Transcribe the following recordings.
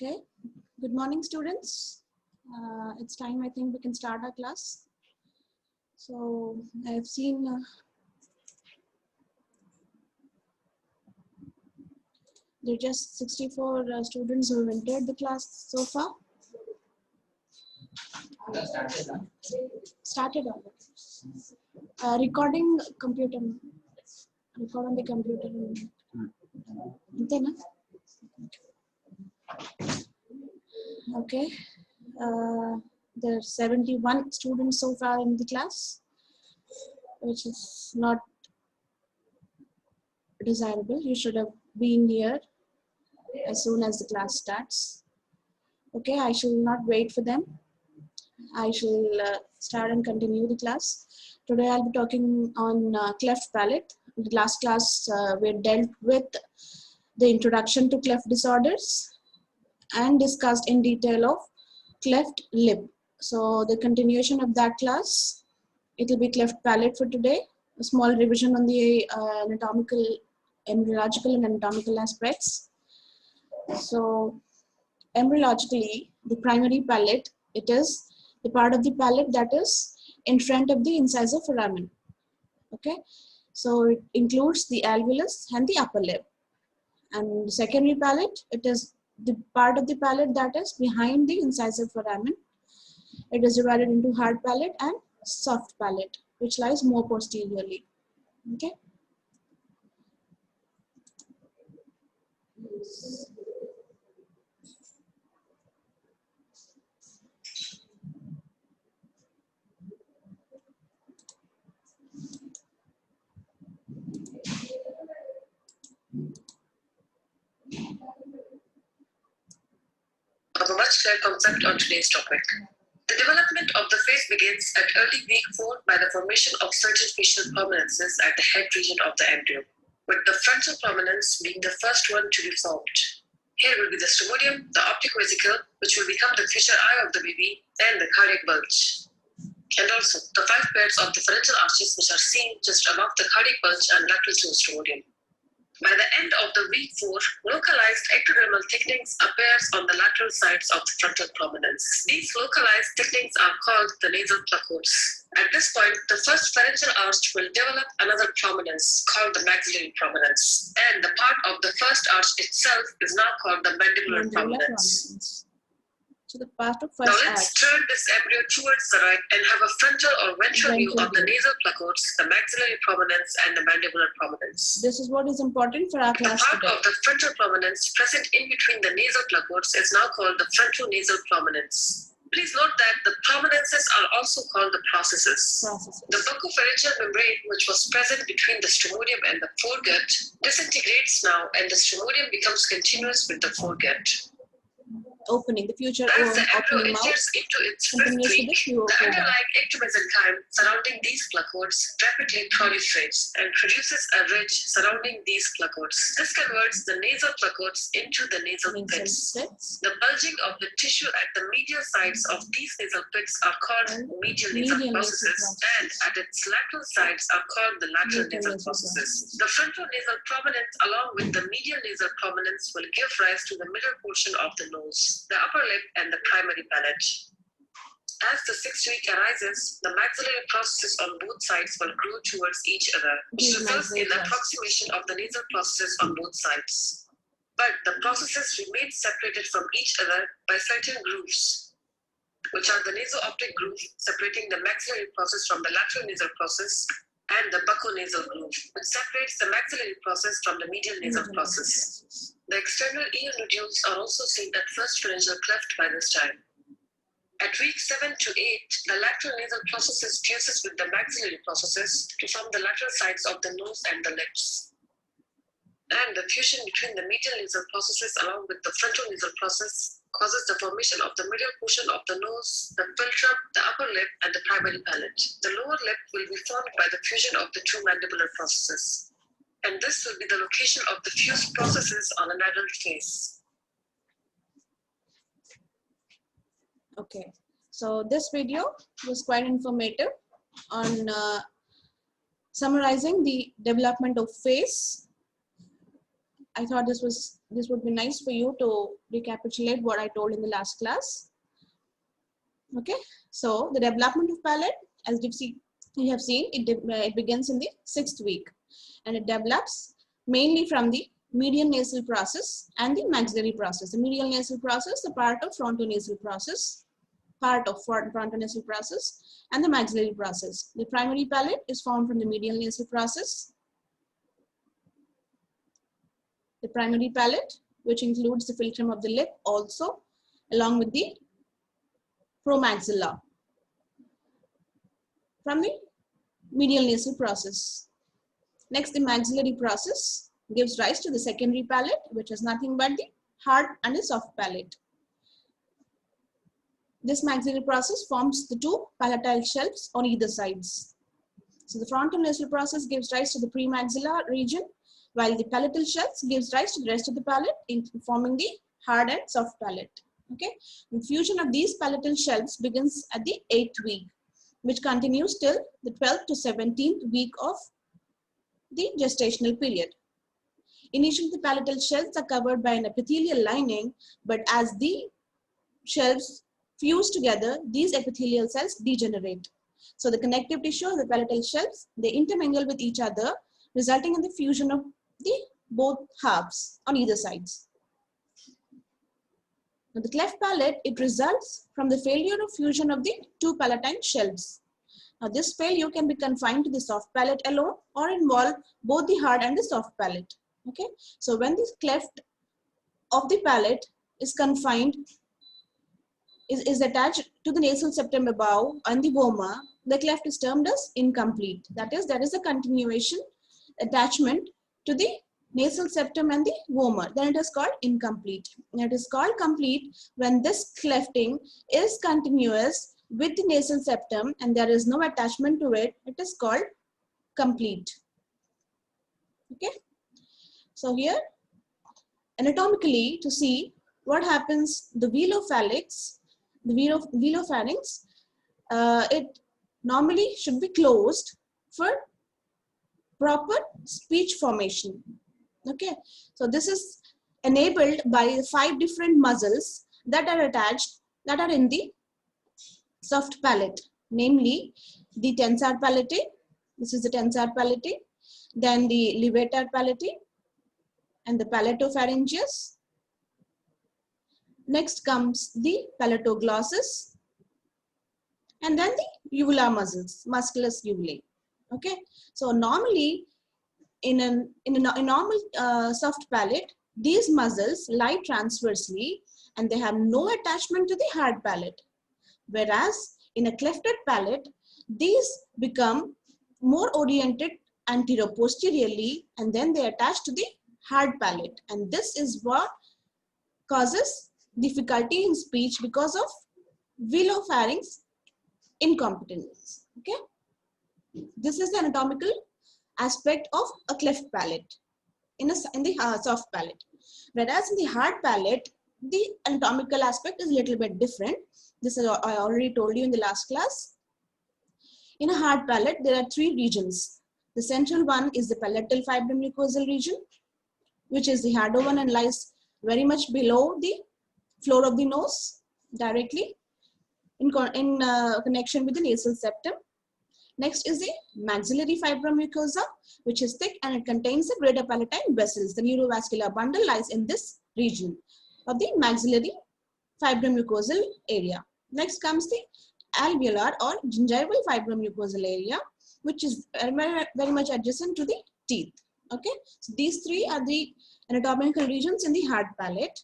Okay, good morning, students. It's time, I think we can start our class. So I've seen there are just 64 students who have entered the class so far. Started already. Recording computer. Record on the computer. Antena? Okay. There are 71 students so far in the class, which is not desirable. You should have been here as soon as the class starts. Okay, I shall not wait for them. I shall start and continue the class. Today I'll be talking on cleft palate. In the last class we dealt with the introduction to cleft disorders and discussed in detail of cleft lip. So the continuation of that class, it will be cleft palate for today. A small revision on the anatomical, embryological and anatomical aspects. So embryologically, the primary palate, it is the part of the palate that is in front of the incisor foramen. Okay, so it includes the alveolus and the upper lip. And the secondary palate, it is the part of the palate that is behind the incisor foramen. It is divided into hard palate and soft palate, which lies more posteriorly. Okay. Of a much clearer concept on today's topic. The development of the face begins at early week 4 by the formation of certain facial prominences at the head region of the embryo, with the frontal prominence being the first one to be formed. Here will be the stomodium, the optic vesicle, which will become the future eye of the baby, and the cardiac bulge. And also the 5 pairs of the pharyngeal arches, which are seen just above the cardiac bulge and lateral to the stomodium. By the end of the week 4, localized ectodermal thickenings appears on the lateral sides of the frontal prominence. These localized thickenings are called the nasal placodes. At this point, the first pharyngeal arch will develop another prominence called the maxillary prominence, and the part of the first arch itself is now called the mandibular prominence. So the part of Now first let's arch. turn this embryo towards the right and have a frontal or ventral view of the nasal placodes, the maxillary prominence, and the mandibular prominence. This is what is important for our The class part today. of the frontal prominence present in between the nasal placodes is now called the frontonasal prominence. Please note that the prominences are also called the processes. The buccopharyngeal membrane, which was present between the stomodium and the foregut, disintegrates now, and the stomodium becomes continuous with the foregut. Opening, the future As the embryo opening mouth enters into its 5th continues with week, the pure the form. underlying ectomesenchyme surrounding these placodes rapidly proliferates and produces a ridge surrounding these placodes. This converts the nasal placodes into the nasal pits. The bulging of the tissue at the medial sides of these nasal pits are called medial nasal processes, and at its lateral sides are called the lateral nasal processes. The frontal nasal prominence along with the medial nasal prominence will give rise to the middle portion of the nose, the upper lip, and the primary palate. As the 6th week arises, the maxillary processes on both sides will grow towards each other, which results in the approximation of the nasal processes on both sides. But the processes remain separated from each other by certain grooves, which are the naso-optic groove separating the maxillary process from the lateral nasal process, and the bucconasal groove, which separates the maxillary process from the medial nasal process. The external ear nodules are also seen at first pharyngeal cleft by this time. At week 7 to 8, the lateral nasal processes fuses with the maxillary processes to form the lateral sides of the nose and the lips. And the fusion between the medial nasal processes along with the frontal nasal process causes the formation of the middle portion of the nose, the philtrum, the upper lip, and the primary palate. The lower lip will be formed by the fusion of the 2 mandibular processes. And this will be the location of the fused processes on an adult face. Okay, so this video was quite informative on summarizing the development of face. I thought this would be nice for you to recapitulate what I told in the last class. Okay, so the development of palate, as you have seen, it begins in the 6th week, and it develops mainly from the median nasal process and the maxillary process. The medial nasal process, the part of frontonasal process, and the maxillary process. The primary palate is formed from the medial nasal process. The primary palate, which includes the philtrum of the lip also, along with the promaxilla from the medial nasal process. Next, the maxillary process gives rise to the secondary palate, which is nothing but the hard and the soft palate. This maxillary process forms the two palatine shelves on either sides. So the frontonasal process gives rise to the premaxillar region, while the palatal shelves gives rise to the rest of the palate, forming the hard and soft palate. Okay, the fusion of these palatal shelves begins at the 8th week, which continues till the 12th to 17th week of the gestational period. Initially, the palatal shelves are covered by an epithelial lining, but as the shelves fuse together, these epithelial cells degenerate. So the connective tissue of the palatal shelves, they intermingle with each other, resulting in the fusion of the both halves on either sides. Now the cleft palate, it results from the failure of fusion of the two palatine shelves. Now this failure can be confined to the soft palate alone or involve both the hard and the soft palate. Okay, so when this cleft of the palate is confined, is attached to the nasal septum above and the vomer, the cleft is termed as incomplete. That is, there is a continuation attachment to the nasal septum and the vomer. Then it is called incomplete. And it is called complete when this clefting is continuous with the nasal septum and there is no attachment to it. It is called complete. Okay. So here, anatomically, to see what happens, the velopharynx, it normally should be closed for proper speech formation. Okay, so this is enabled by 5 different muscles that are attached, that are in the soft palate, namely the tensor palate. This is the tensor palate, then the levator palate, and the palatopharyngeus. Next comes the palatoglossus, and then the uvula muscles, musculus uvulae. Okay, so normally in a normal soft palate, these muscles lie transversely and they have no attachment to the hard palate. Whereas in a clefted palate, these become more oriented anteroposteriorly and then they attach to the hard palate. And this is what causes difficulty in speech because of velopharynx incompetence. Okay, this is the anatomical aspect of a cleft palate in the soft palate. Whereas in the hard palate, the anatomical aspect is a little bit different. This is I already told you in the last class. In a hard palate, there are 3 regions. The central one is the palatal fibromucosal region, which is the harder one and lies very much below the floor of the nose, directly in connection with the nasal septum. Next is the maxillary fibromucosa, which is thick and it contains the greater palatine vessels. The neurovascular bundle lies in this region of the maxillary fibromucosal area. Next comes the alveolar or gingival fibromucosal area, which is very much adjacent to the teeth. Okay, so these 3 are the anatomical regions in the hard palate.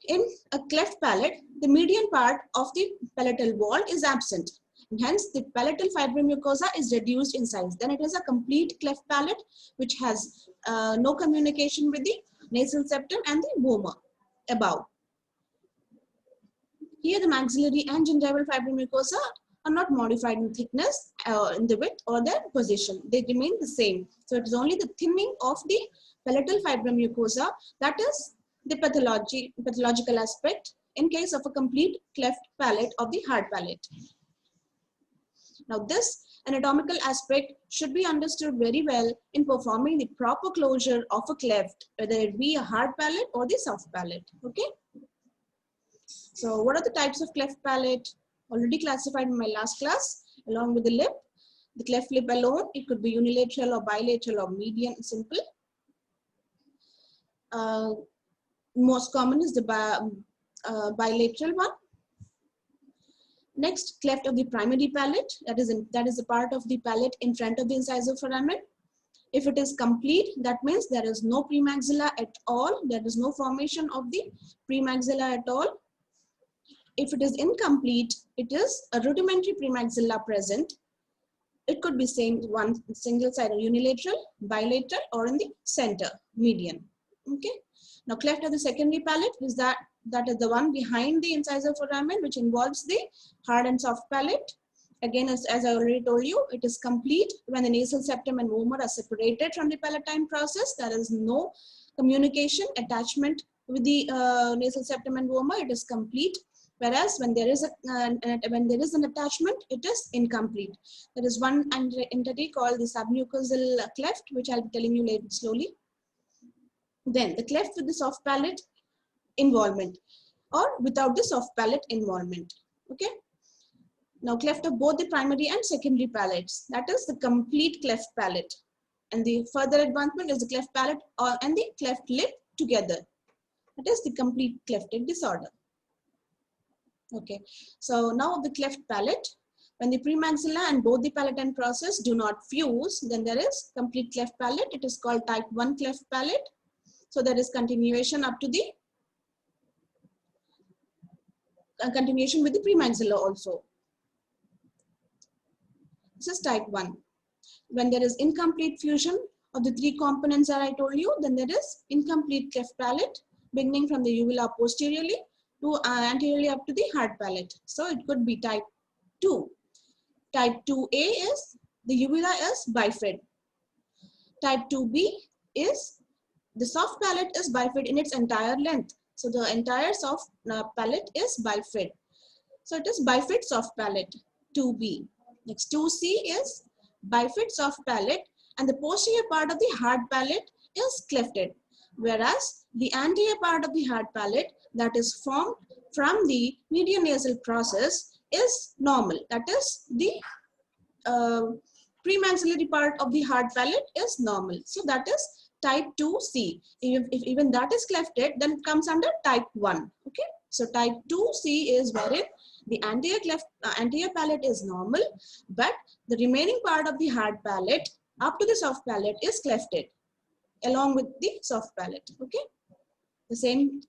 In a cleft palate, the median part of the palatal wall is absent. And hence, the palatal fibromucosa is reduced in size. Then it is a complete cleft palate, which has no communication with the nasal septum and the vomer above. Here, the maxillary and gingival fibromucosa are not modified in thickness, in the width or their position. They remain the same. So it is only the thinning of the palatal fibromucosa that is the pathological aspect in case of a complete cleft palate of the hard palate. Now this anatomical aspect should be understood very well in performing the proper closure of a cleft, whether it be a hard palate or the soft palate. Okay. So what are the types of cleft palate? Already classified in my last class, along with the lip. The cleft lip alone, it could be unilateral or bilateral or median, simple. Most common is the bilateral one. Next, cleft of the primary palate, that is the part of the palate in front of the incisor foramen. If it is complete, that means there is no premaxilla at all. There is no formation of the premaxilla at all. If it is incomplete, it is a rudimentary premaxilla present. It could be same one single side or unilateral, bilateral, or in the center, median. Okay. Now, cleft of the secondary palate is that is the one behind the incisor foramen, which involves the hard and soft palate. Again, as I already told you, it is complete when the nasal septum and vomer are separated from the palatine process. There is no communication, attachment with the nasal septum and vomer. It is complete. Whereas when there is an attachment, it is incomplete. There is one entity called the submucosal cleft, which I'll be telling you later slowly. Then the cleft with the soft palate involvement, or without the soft palate involvement. Okay. Now, cleft of both the primary and secondary palates, that is the complete cleft palate. And the further advancement is the cleft palate and the cleft lip together. That is the complete cleftic disorder. Okay, so now the cleft palate, when the premaxilla and both the palatine process do not fuse, then there is complete cleft palate. It is called type 1 cleft palate. So there is continuation up to the continuation with the premaxilla also. This is type 1. When there is incomplete fusion of the three components that I told you, then there is incomplete cleft palate beginning from the uvula posteriorly to anteriorly up to the hard palate. So it could be type 2. Type 2A is the uvula is bifid. Type 2B is the soft palate is bifid in its entire length. So the entire soft palate is bifid. So it is bifid soft palate, 2B. Next, 2C is bifid soft palate and the posterior part of the hard palate is clefted. Whereas the anterior part of the hard palate that is formed from the median nasal process is normal. That is the premaxillary part of the hard palate is normal. So that is type 2C. If even that is clefted, then it comes under type 1. Okay. So type 2C is wherein the anterior palate is normal, but the remaining part of the hard palate up to the soft palate is clefted along with the soft palate. Okay. The same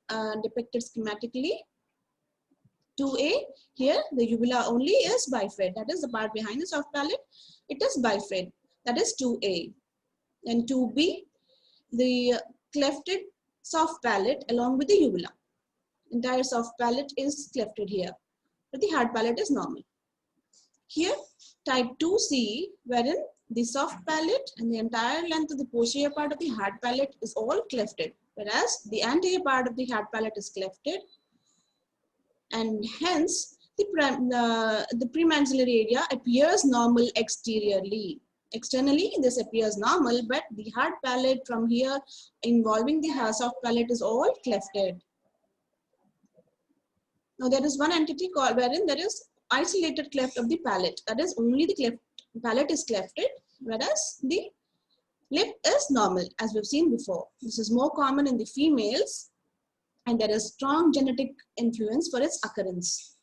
depicted schematically. 2A, here the uvula only is bifid. That is the part behind the soft palate. It is bifid. That is 2A. And 2B, the clefted soft palate along with the uvula. Entire soft palate is clefted here, but the hard palate is normal. Here, type 2C, wherein the soft palate and the entire length of the posterior part of the hard palate is all clefted, whereas the anterior part of the hard palate is clefted, and hence the premaxillary area appears normal exteriorly. Externally, this appears normal, but the hard palate from here involving the soft palate is all clefted. Now there is one entity called wherein there is isolated cleft of the palate. That is only the cleft palate is clefted, whereas the lip is normal, as we've seen before. This is more common in the females, and there is strong genetic influence for its occurrence.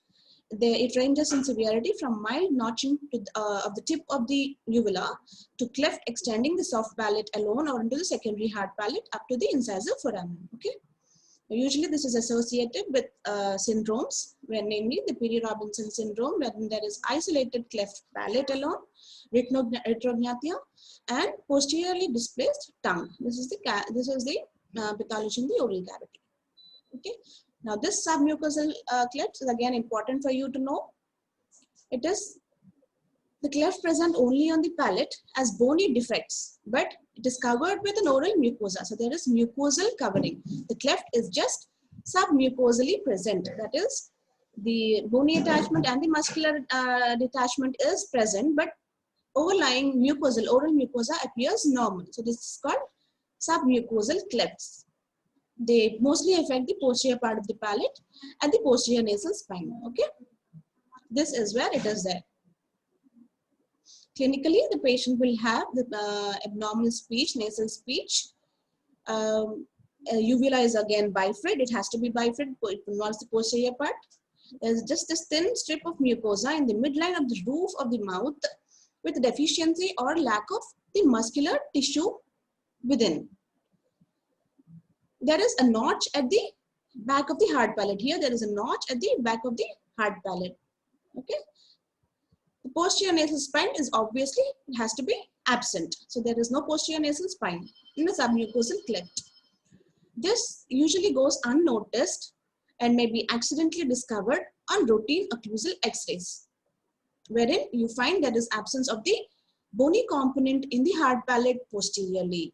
It ranges in severity from mild notching of the tip of the uvula to cleft extending the soft palate alone or into the secondary hard palate up to the incisor foramen. Okay. Usually this is associated with syndromes, where namely the Peary-Robinson syndrome, wherein there is isolated cleft palate alone, retrognathia, and posteriorly displaced tongue. This is the pathology in the oral cavity. Okay. Now this submucosal cleft is again important for you to know. It is the cleft present only on the palate as bony defects, but it is covered with an oral mucosa. So there is mucosal covering. The cleft is just submucosally present. That is, The bony attachment and the muscular detachment is present, but overlying mucosal, oral mucosa appears normal. So this is called submucosal clefts. They mostly affect the posterior part of the palate and the posterior nasal spine. Okay, this is where it is there. Clinically, the patient will have the abnormal speech, nasal speech. Uvula is again bifid. It has to be bifid. It involves the posterior part. There's just this thin strip of mucosa in the midline of the roof of the mouth with deficiency or lack of the muscular tissue within. There is a notch at the back of the hard palate. Here there is a notch at the back of the hard palate. Okay. The posterior nasal spine is obviously, it has to be absent. So there is no posterior nasal spine in the submucosal cleft. This usually goes unnoticed and may be accidentally discovered on routine occlusal x-rays, wherein you find there is absence of the bony component in the hard palate posteriorly,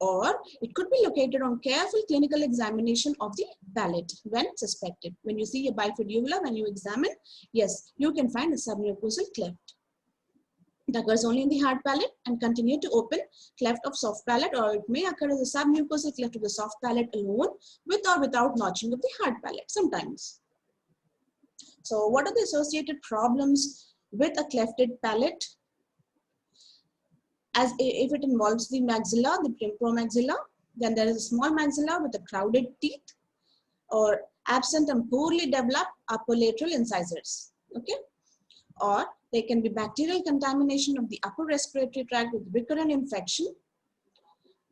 or it could be located on careful clinical examination of the palate when suspected. When you see a bifid uvula, when you examine, yes, you can find a submucosal cleft. It occurs only in the hard palate and continue to open cleft of soft palate, or it may occur as a submucosal cleft of the soft palate alone, with or without notching of the hard palate sometimes. So what are the associated problems with a clefted palate? As if it involves the maxilla, the premaxilla, then there is a small maxilla with a crowded teeth, or absent and poorly developed upper lateral incisors. Okay, or there can be bacterial contamination of the upper respiratory tract with recurrent infection.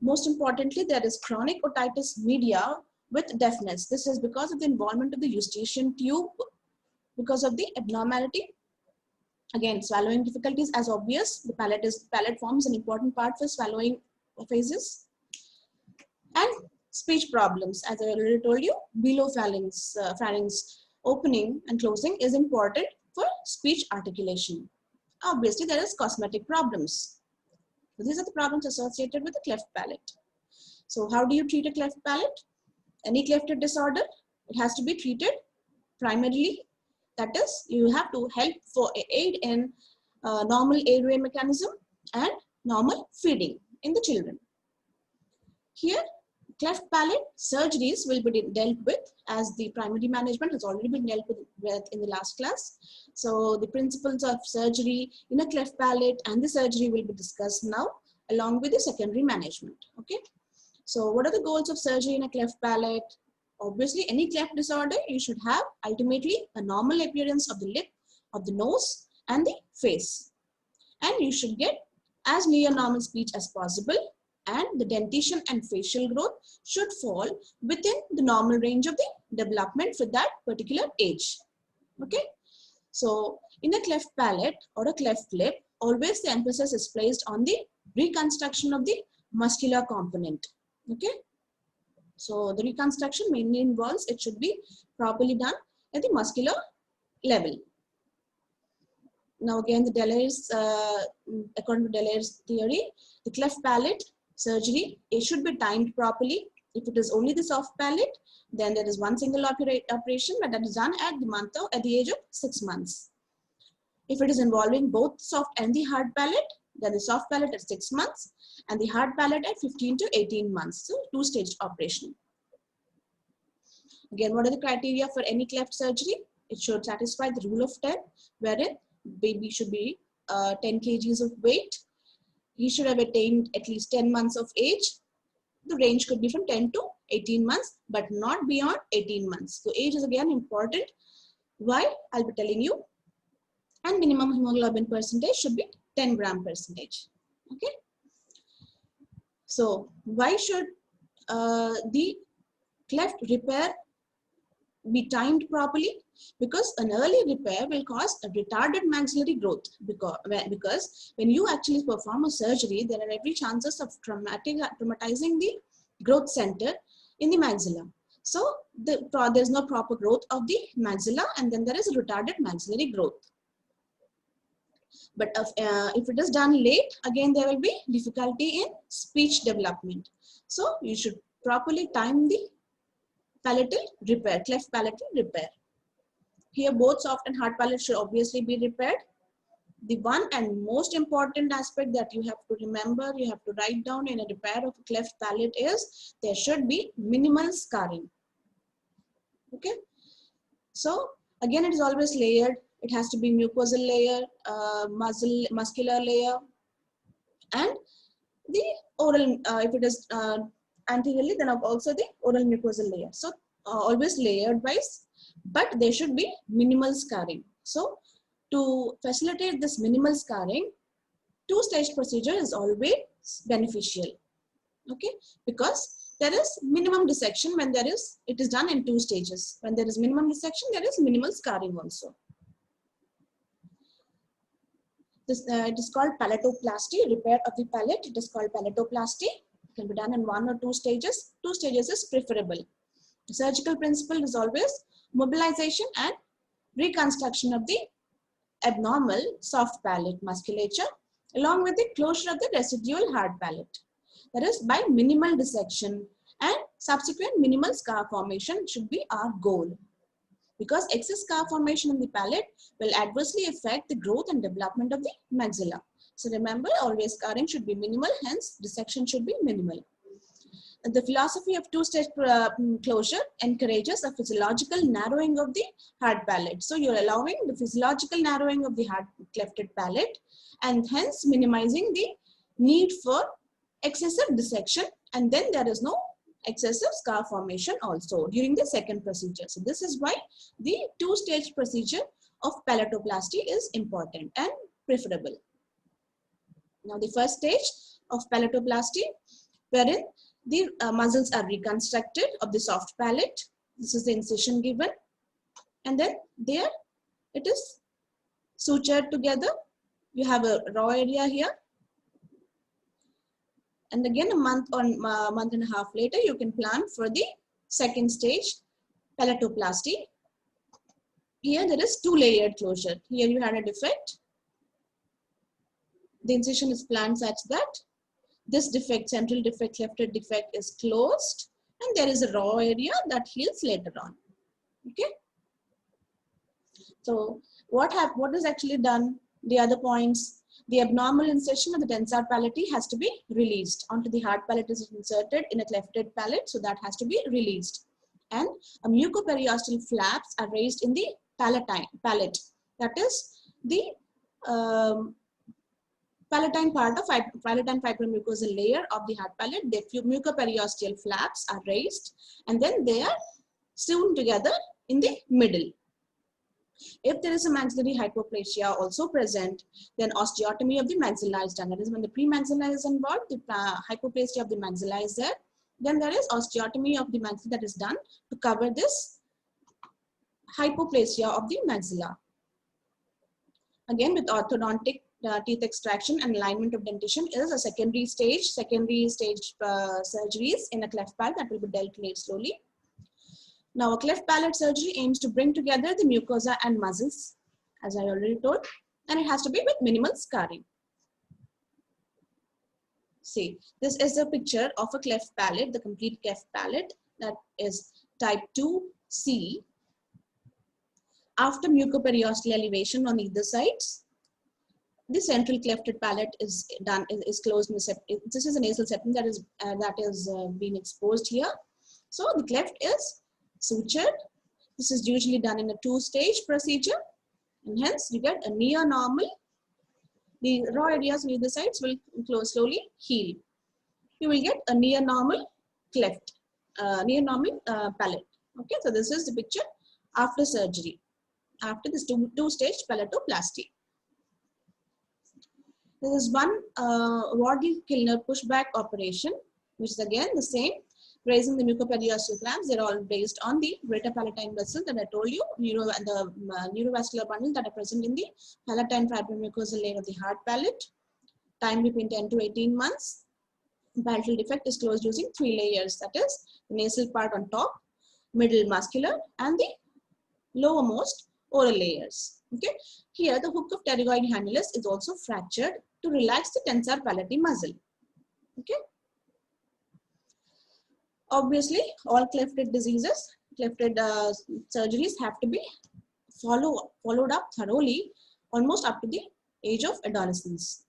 Most importantly, there is chronic otitis media with deafness. This is because of the involvement of the eustachian tube, because of the abnormality. Again, swallowing difficulties as obvious. The palate forms an important part for swallowing phases. And speech problems, as I already told you, below pharynx opening and closing is important for speech articulation. Obviously, there is cosmetic problems. So these are the problems associated with the cleft palate. So how do you treat a cleft palate? Any clefted disorder, it has to be treated primarily. That is, you have to help for aid in normal airway mechanism and normal feeding in the children. Here, cleft palate surgeries will be dealt with, as the primary management has already been dealt with in the last class. So the principles of surgery in a cleft palate and the surgery will be discussed now along with the secondary management. Okay. So what are the goals of surgery in a cleft palate? Obviously, any cleft disorder, you should have ultimately a normal appearance of the lip, of the nose and the face. And you should get as near normal speech as possible, and the dentition and facial growth should fall within the normal range of the development for that particular age. Okay. So in a cleft palate or a cleft lip, always the emphasis is placed on the reconstruction of the muscular component. Okay. So the reconstruction mainly involves, it should be properly done at the muscular level. Now again, the Delair's, according to Delair's theory, the cleft palate surgery, it should be timed properly. If it is only the soft palate, then there is one single operation, but that is done at the age of 6 months. If it is involving both soft and the hard palate, then the soft palate at 6 months and the hard palate at 15 to 18 months. So two-stage operation. Again, what are the criteria for any cleft surgery? It should satisfy the rule of 10, wherein baby should be 10 kgs of weight. He should have attained at least 10 months of age. The range could be from 10 to 18 months, but not beyond 18 months. So age is again important. Why? I'll be telling you. And minimum hemoglobin percentage should be 10 gram percentage. Okay. So why should the cleft repair be timed properly? Because an early repair will cause a retarded maxillary growth, because when you actually perform a surgery, there are every chances of traumatizing the growth center in the maxilla. So there's no proper growth of the maxilla, and then there is a retarded maxillary growth. But if it is done late, again there will be difficulty in speech development. So you should properly time the palatal repair, cleft palatal repair. Here both soft and hard palate should obviously be repaired. The one and most important aspect that you have to remember, you have to write down in a repair of a cleft palate is there should be minimal scarring. Okay. So again, it is always layered. It has to be mucosal layer, muscular layer, and the oral, if it is anteriorly, then also the oral mucosal layer. So always layered wise, but there should be minimal scarring. So to facilitate this minimal scarring, two-stage procedure is always beneficial. Okay, because there is minimum dissection when it is done in 2 stages. When there is minimum dissection, there is minimal scarring also. This, it is called palatoplasty, repair of the palate. It is called palatoplasty. It can be done in 1 or 2 stages. 2 stages is preferable. The surgical principle is always mobilization and reconstruction of the abnormal soft palate musculature along with the closure of the residual hard palate. That is by minimal dissection and subsequent minimal scar formation should be our goal. Because excess scar formation in the palate will adversely affect the growth and development of the maxilla. So remember, always scarring should be minimal, hence dissection should be minimal. The philosophy of two-stage closure encourages a physiological narrowing of the hard palate. So you're allowing the physiological narrowing of the hard clefted palate and hence minimizing the need for excessive dissection, and then there is no excessive scar formation also during the second procedure. So this is why the two-stage procedure of palatoplasty is important and preferable. Now the first stage of palatoplasty, wherein the muscles are reconstructed of the soft palate. This is the incision given, and then there it is sutured together. You have a raw area here, and again a month or month and a half later you can plan for the second stage palatoplasty. Here there is 2-layered closure. Here you had a defect. The incision is planned such that this defect, central defect, clefted defect is closed, and there is a raw area that heals later on. Okay. So what is actually done? The other points, the abnormal incision of the tensor palatal has to be released. Onto the hard palate is inserted in a clefted palate, so that has to be released. And a mucoperiosteal flaps are raised in the palate. That is the palatine part of palatine fibromucosal layer of the hard palate. The mucoperiosteal flaps are raised, and then they are sewn together in the middle. If there is a maxillary hypoplasia also present, then osteotomy of the maxilla is done. That is when the premaxilla is involved, the hypoplasia of the maxilla is there. Then there is osteotomy of the maxilla that is done to cover this hypoplasia of the maxilla. Again, with orthodontic teeth extraction and alignment of dentition is a secondary stage surgeries in a cleft palate that will be dealt with slowly. Now, a cleft palate surgery aims to bring together the mucosa and muscles, as I already told, and it has to be with minimal scarring. See, this is a picture of a cleft palate, the complete cleft palate, that is type 2C. After mucoperiosteal elevation on either sides, the central clefted palate is done, is closed. This is a nasal septum that is being exposed here. So the cleft is sutured. This is usually done in a 2-stage procedure, and hence you get a near normal. The raw areas on either sides will slowly heal. You will get a near normal cleft, near normal palate. Okay, so this is the picture after surgery, after this two-stage palatoplasty. There is one Wardle-Kilner pushback operation, which is again the same. Raising the mucoperiosteal flaps, they're all based on the greater palatine vessel that I told you, the neurovascular bundle that are present in the palatine fibromucosal layer of the hard palate. Time between 10 to 18 months. Palatal defect is closed using 3 layers, that is the nasal part on top, middle muscular, and the lowermost oral layers. Okay. Here the hook of pterygoid annulus is also fractured to relax the tensor palatal muscle. Okay. Obviously, all clefted diseases, clefted surgeries have to be followed up thoroughly almost up to the age of adolescence.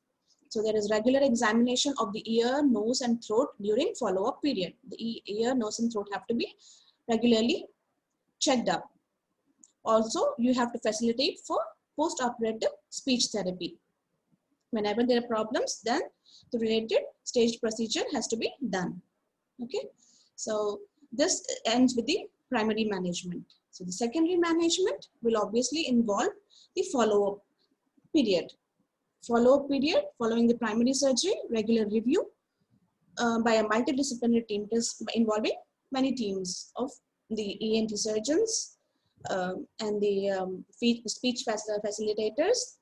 So there is regular examination of the ear, nose, and throat during follow-up period. The ear, nose, and throat have to be regularly checked up. Also, you have to facilitate for post-operative speech therapy. Whenever there are problems, then the related staged procedure has to be done. Okay, so this ends with the primary management. So the secondary management will obviously involve the follow-up period. Follow-up period following the primary surgery, regular review by a multidisciplinary team involving many teams of the ENT surgeons and the speech facilitators,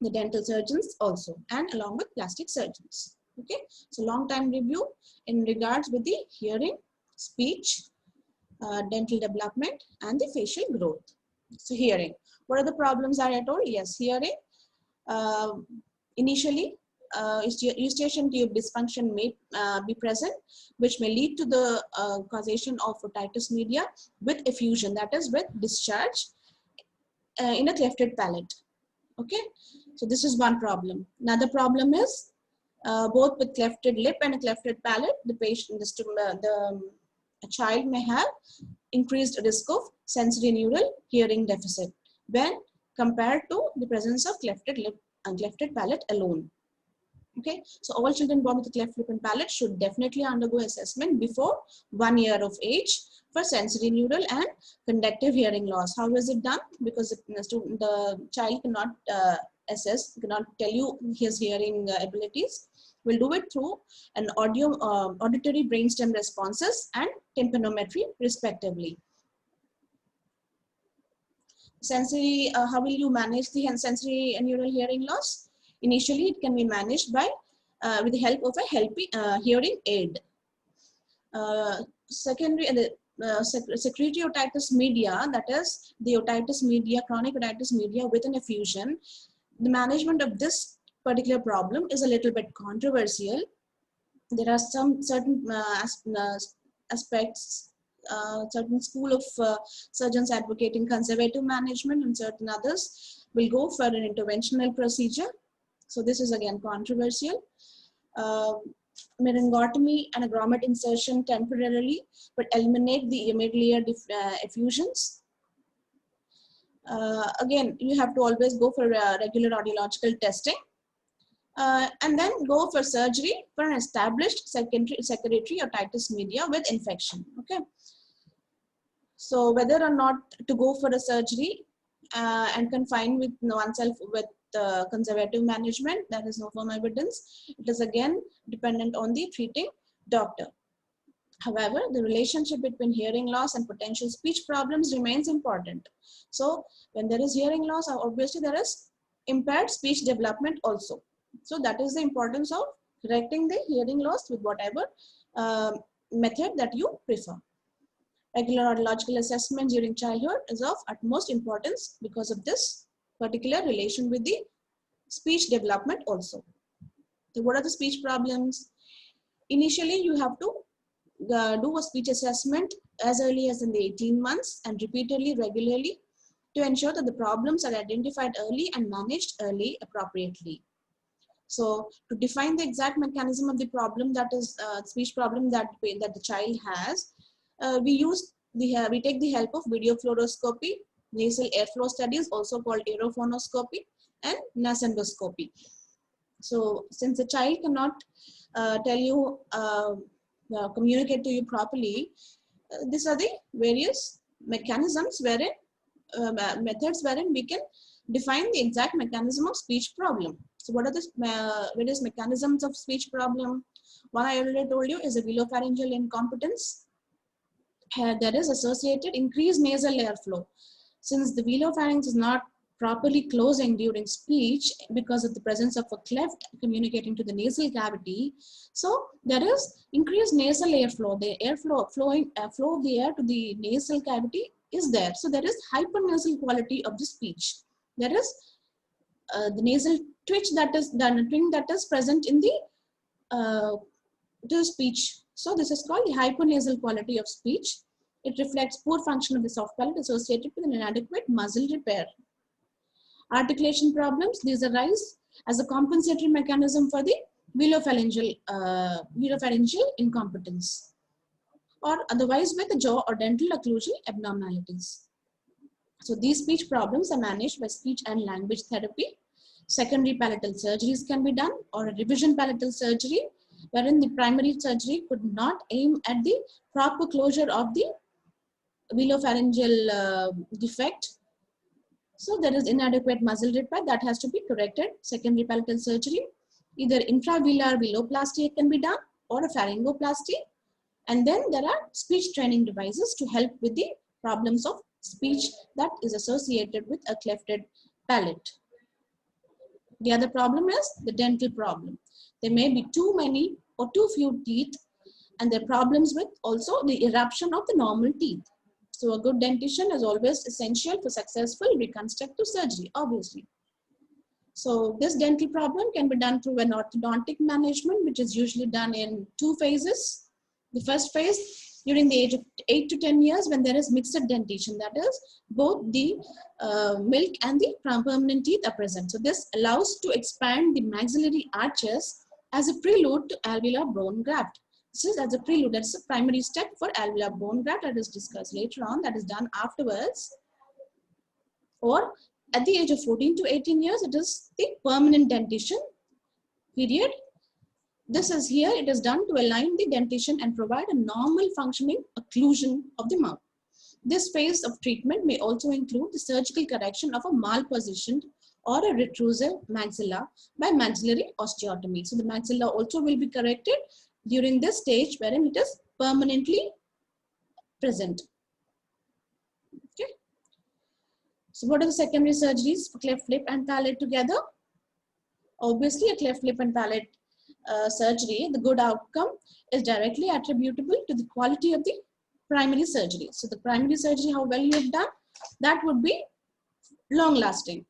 the dental surgeons also, and along with plastic surgeons. Okay, so long time review in regards with the hearing, speech, dental development, and the facial growth. So hearing, what are the problems that I told? Yes, hearing. Initially, eustachian tube dysfunction may be present, which may lead to the causation of otitis media with effusion, that is with discharge in a clefted palate. Okay, so this is one problem. Another problem is both with clefted lip and a clefted palate, the patient, the child may have increased risk of sensorineural hearing deficit when compared to the presence of clefted lip and clefted palate alone. Okay, so all children born with a cleft lip and palate should definitely undergo assessment before 1 year of age for sensorineural and conductive hearing loss. How is it done? Because the child cannot assess, cannot tell you his hearing abilities. We'll do it through an auditory brainstem responses and tympanometry respectively. Sensory, how will you manage the sensory neural hearing loss? Initially, it can be managed by with the help of a hearing aid. Secondary, secretory otitis media, that is the otitis media, chronic otitis media with an effusion. The management of this particular problem is a little bit controversial. There are some certain aspects, certain school of surgeons advocating conservative management, and certain others will go for an interventional procedure. So this is again controversial. Myringotomy and a grommet insertion temporarily but eliminate the immediate effusions. Again, you have to always go for regular audiological testing and then go for surgery for an established secretory otitis media with infection. Okay. So whether or not to go for a surgery and confine with oneself with conservative management, there is no firm evidence. It is again dependent on the treating doctor. However, the relationship between hearing loss and potential speech problems remains important. So when there is hearing loss, obviously there is impaired speech development also. So that is the importance of correcting the hearing loss with whatever method that you prefer. Regular audiological assessment during childhood is of utmost importance because of this particular relation with the speech development also. So what are the speech problems? Initially, you have to do a speech assessment as early as in the 18 months and repeatedly, regularly to ensure that the problems are identified early and managed early appropriately. So to define the exact mechanism of the problem, that is speech problem that the child has, we take the help of video fluoroscopy, nasal airflow studies, also called aerophonoscopy, and nasendoscopy. So since the child cannot tell you, communicate to you properly, these are the various mechanisms wherein, methods wherein we can define the exact mechanism of speech problem. So what are the various mechanisms of speech problem? One I already told you is a velopharyngeal incompetence. There is associated increased nasal airflow. Since the velopharynx is not properly closing during speech because of the presence of a cleft communicating to the nasal cavity, so there is increased nasal airflow. The airflow flow of the air to the nasal cavity is there. So there is hypernasal quality of the speech. There is the nasal twitch that is present in the speech. So this is called the hypernasal quality of speech. It reflects poor function of the soft palate associated with an inadequate muscle repair. Articulation problems, these arise as a compensatory mechanism for the velopharyngeal incompetence, or otherwise with the jaw or dental occlusal abnormalities. So these speech problems are managed by speech and language therapy. Secondary palatal surgeries can be done, or a revision palatal surgery, wherein the primary surgery could not aim at the proper closure of the velopharyngeal defect. So there is inadequate muscle repair that has to be corrected. Secondary palatal surgery, either intravelar veloplasty can be done or a pharyngoplasty. And then there are speech training devices to help with the problems of speech that is associated with a clefted palate. The other problem is the dental problem. There may be too many or too few teeth, and there are problems with also the eruption of the normal teeth. So a good dentition is always essential for successful reconstructive surgery, obviously. So this dental problem can be done through an orthodontic management, which is usually done in 2 phases. The first phase, during the age of 8 to 10 years, when there is mixed dentition, that is, both the milk and the permanent teeth are present. So this allows to expand the maxillary arches as a prelude to alveolar bone graft. This is as a prelude, that's a primary step for alveolar bone graft that is discussed later on, that is done afterwards. Or at the age of 14 to 18 years, it is the permanent dentition period. This is here, it is done to align the dentition and provide a normal functioning occlusion of the mouth. This phase of treatment may also include the surgical correction of a malpositioned or a retrusive maxilla by maxillary osteotomy. So the maxilla also will be corrected during this stage wherein it is permanently present. Okay. So what are the secondary surgeries for cleft lip and palate together? Obviously, a cleft lip and palate surgery, the good outcome is directly attributable to the quality of the primary surgery. So the primary surgery, how well you have done, that would be long lasting.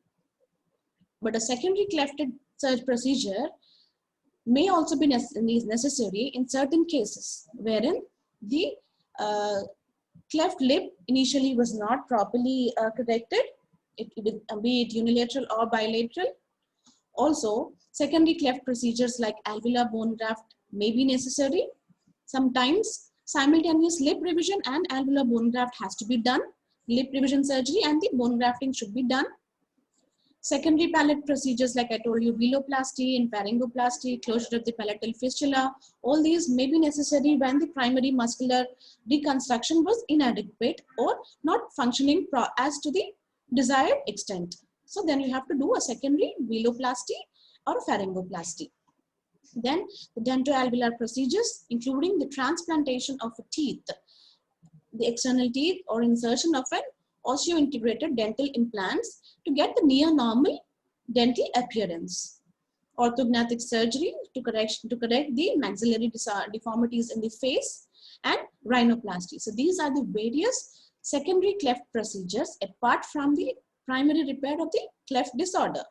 But a secondary clefted surgery procedure may also be necessary in certain cases wherein the cleft lip initially was not properly corrected, be it unilateral or bilateral. Also, secondary cleft procedures like alveolar bone graft may be necessary. Sometimes simultaneous lip revision and alveolar bone graft has to be done. Lip revision surgery and the bone grafting should be done. Secondary palate procedures, like I told you, veloplasty and pharyngoplasty, closure of the palatal fistula, all these may be necessary when the primary muscular reconstruction was inadequate or not functioning as to the desired extent. So then you have to do a secondary veloplasty or pharyngoplasty. Then the dentoalveolar procedures, including the transplantation of a teeth, the external teeth, or insertion of an osseointegrated dental implants to get the near normal dental appearance. Orthognathic surgery to correct the maxillary deformities in the face, and rhinoplasty. So these are the various secondary cleft procedures apart from the primary repair of the cleft disorder.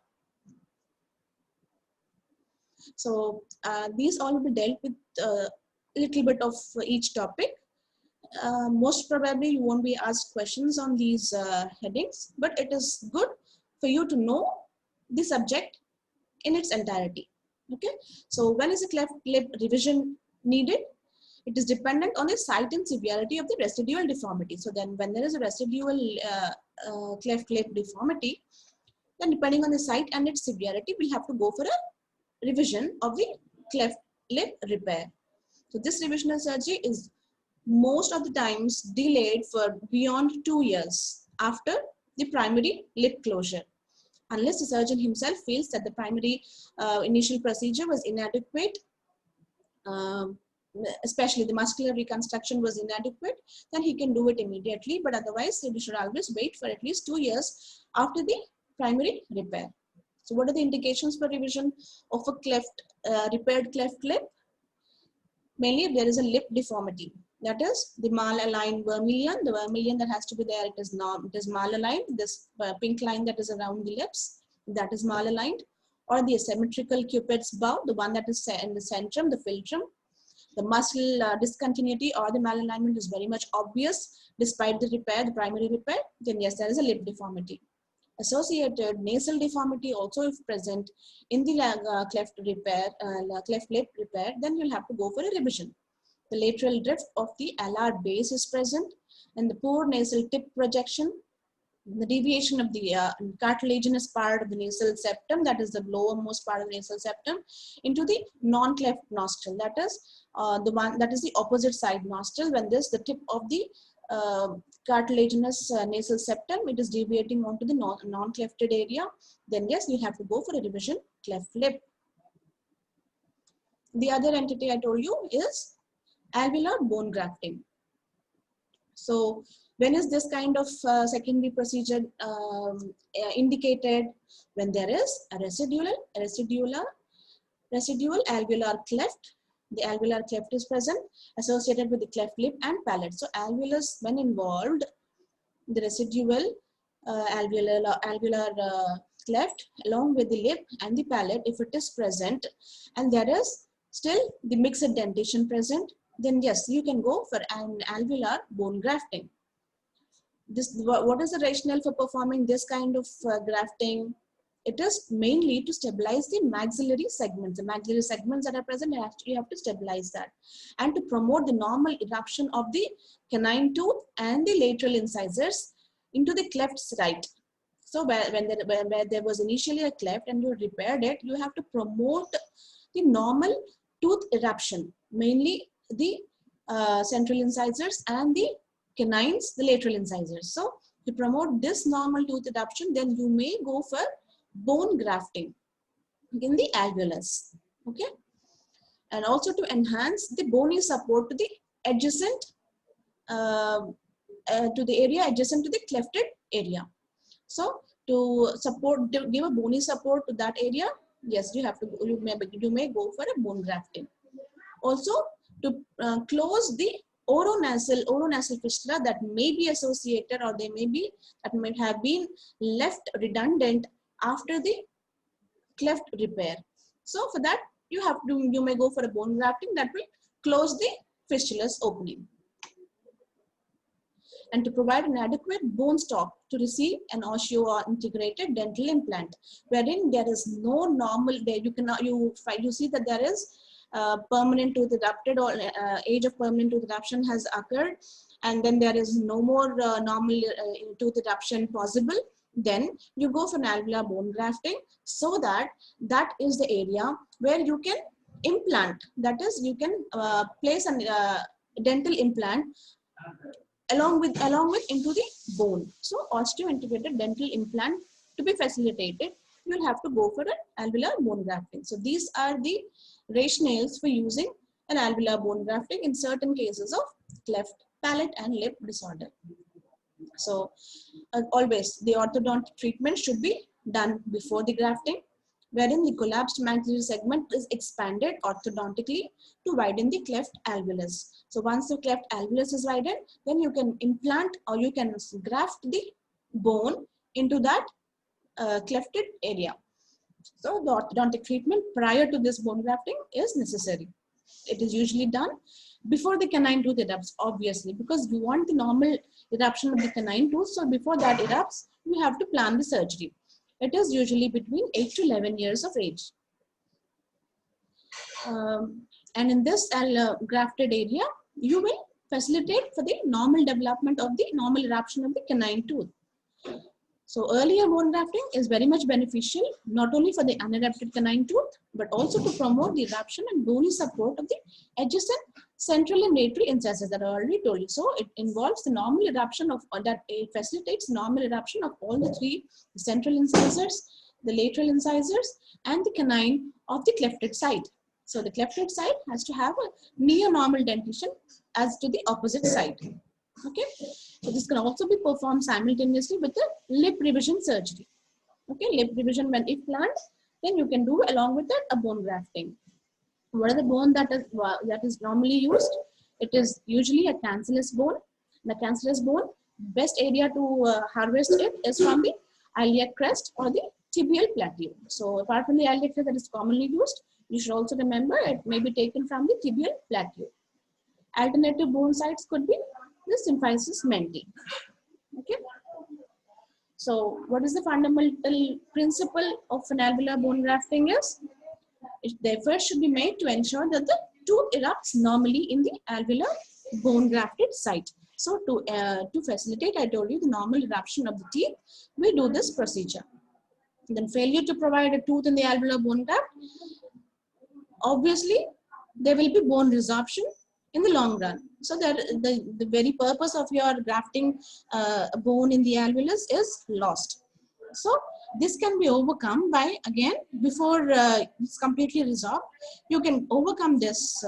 So these all will be dealt with a little bit of each topic. Most probably you won't be asked questions on these headings, but it is good for you to know the subject in its entirety. Okay, so when is a cleft lip revision needed? It is dependent on the site and severity of the residual deformity. So then when there is a residual cleft lip deformity, then depending on the site and its severity, we'll have to go for a revision of the cleft lip repair. So this revisional surgery is most of the times delayed for beyond 2 years after the primary lip closure, unless the surgeon himself feels that the primary initial procedure was inadequate, especially the muscular reconstruction was inadequate, then he can do it immediately. But otherwise, we should always wait for at least 2 years after the primary repair. So what are the indications for revision of a repaired cleft lip? Mainly if there is a lip deformity, that is the malaligned vermilion, the vermilion that has to be there, it is malaligned. This pink line that is around the lips, that is malaligned. Or the asymmetrical Cupid's bow, the one that is in the centrum, the philtrum. the muscle discontinuity or the malalignment is very much obvious despite the repair, the primary repair, then yes, there is a lip deformity. Associated nasal deformity also if present in the cleft repair, cleft lip repair, then you'll have to go for a revision. The lateral drift of the alar base is present, and the poor nasal tip projection, the deviation of the cartilaginous part of the nasal septum, that is the lowermost part of the nasal septum, into the non-cleft nostril, that is the one that is the opposite side nostril. When this the tip of the cartilaginous nasal septum, it is deviating onto the non-clefted area, then yes, you have to go for a revision cleft lip. The other entity I told you is alveolar bone grafting. So when is this kind of secondary procedure indicated? When there is a residual alveolar cleft. The alveolar cleft is present associated with the cleft lip and palate. So alveolus, when involved, the residual alveolar cleft along with the lip and the palate, if it is present and there is still the mixed dentation present, then yes, you can go for an alveolar bone grafting. What is the rationale for performing this kind of grafting? It is mainly to stabilize the maxillary segments. The maxillary segments that are present, you have to stabilize that. And to promote the normal eruption of the canine tooth and the lateral incisors into the cleft site. So where there was initially a cleft and you repaired it, you have to promote the normal tooth eruption, mainly the central incisors and the canines, the lateral incisors. So to promote this normal tooth eruption, then you may go for bone grafting in the alveolus, okay? And also to enhance the bony support to the adjacent, to the area adjacent to the clefted area. So to support, to give a bony support to that area, yes, you have to, you may go for a bone grafting. Also to close the oronasal fistula that may be associated, or that may have been left redundant after the cleft repair. So for that, you may go for a bone grafting that will close the fistulous opening. And to provide an adequate bone stock to receive an osseointegrated dental implant, wherein there is no normal, you see that there is permanent tooth erupted, or age of permanent tooth eruption has occurred, and then there is no more normal tooth eruption possible, then you go for an alveolar bone grafting, so that is the area where you can implant, that is you can place a dental implant along with into the bone. So osteointegrated dental implant to be facilitated, you'll have to go for an alveolar bone grafting. So these are the rationales for using an alveolar bone grafting in certain cases of cleft palate and lip disorder. So always the orthodontic treatment should be done before the grafting, wherein the collapsed maxillary segment is expanded orthodontically to widen the cleft alveolus. So once the cleft alveolus is widened, then you can implant or you can graft the bone into that clefted area. So the orthodontic treatment prior to this bone grafting is necessary. It is usually done before the canine tooth erupts, obviously, because you want the normal eruption of the canine tooth. So before that erupts, you have to plan the surgery. It is usually between 8 to 11 years of age. And in this grafted area, you will facilitate for the normal development of the normal eruption of the canine tooth. So earlier bone grafting is very much beneficial, not only for the unerupted canine tooth, but also to promote the eruption and bony support of the adjacent central and lateral incisors that I already told you. So it involves the normal eruption of, it facilitates normal eruption of all the three, the central incisors, the lateral incisors, and the canine of the clefted side. So the clefted side has to have a near normal dentition as to the opposite side. Okay, so this can also be performed simultaneously with the lip revision surgery. Okay, lip revision when if planned, then you can do along with that a bone grafting. What are the bone that is normally used? It is usually a cancellous bone. The cancellous bone, best area to harvest it is from the iliac crest or the tibial plateau. So apart from the iliac crest that is commonly used, You should also remember it may be taken from the tibial plateau. Alternative bone sites could be the symphysis menti. Okay. So what is the fundamental principle of an alveolar bone grafting is? The effort should be made to ensure that the tooth erupts normally in the alveolar bone grafted site. So to facilitate, I told you, the normal eruption of the teeth, we do this procedure. Then failure to provide a tooth in the alveolar bone graft, obviously there will be bone resorption in the long run. So that the very purpose of your grafting a bone in the alveolus is lost. So this can be overcome by, again, before it's completely resolved, you can overcome this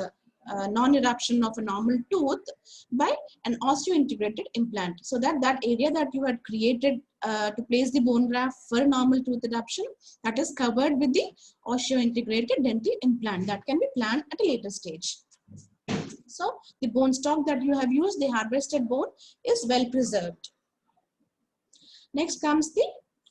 non-eruption of a normal tooth by an osseointegrated implant. So that area that you had created to place the bone graft for normal tooth eruption, that is covered with the osseointegrated dental implant that can be planned at a later stage. So the bone stock that you have used, the harvested bone, is well preserved. Next comes the